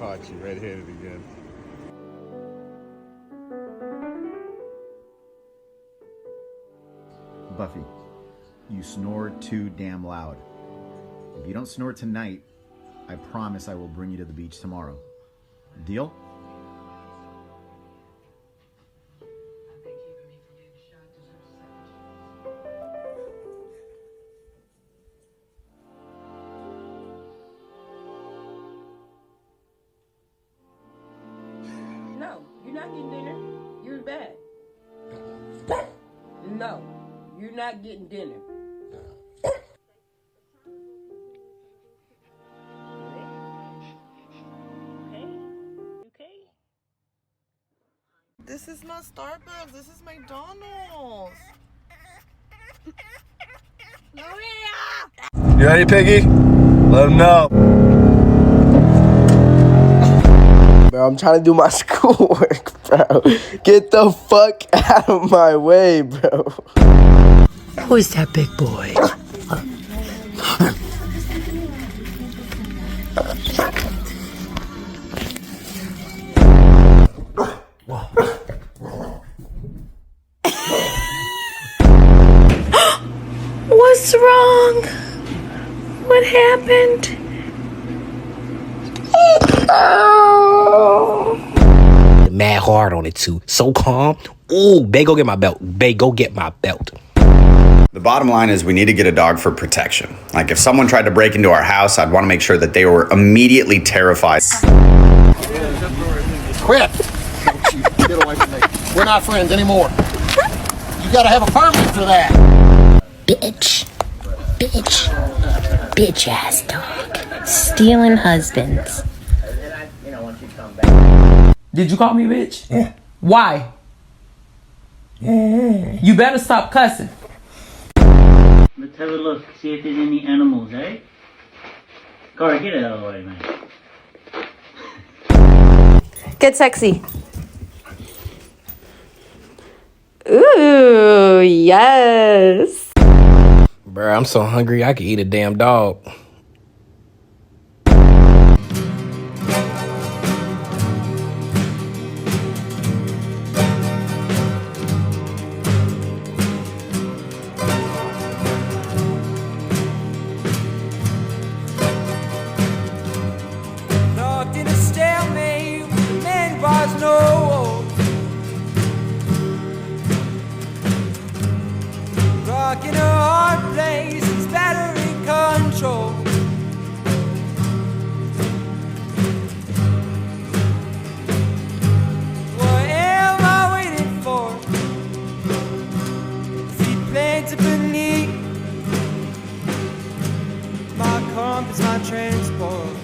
caught you red-handed again. Buffy, you snore too damn loud. If you don't snore tonight, I promise I will bring you to the beach tomorrow. Deal? No, you're not getting dinner. You're in bed. No, you're not getting dinner. Okay. This is not Starbucks. This is McDonald's. You ready, Piggy? Let him know. Bro, I'm trying to do my schoolwork, bro. Get the fuck out of my way, bro. Who is that big boy? What's wrong? What happened? Mad hard on it too. So calm. Ooh, babe, go get my belt. Babe, go get my belt. The bottom line is we need to get a dog for protection. Like if someone tried to break into our house, I'd want to make sure that they were immediately terrified. Quit! Get away from me. We're not friends anymore. You gotta have a permit for that. Bitch. Bitch ass dog. Stealing husbands. Did you call me bitch? Yeah. Why? Yeah. You better stop cussing. Let's have a look, see if there's any animals, eh? Corey, get out of the way, man. Get sexy. Ooh, yes. Bruh, I'm so hungry I could eat a damn dog. Locked in a stalemate with the man was no hope. Rock in a hard place, it's battery control. What am I waiting for? Feet planted beneath my compass, my transport.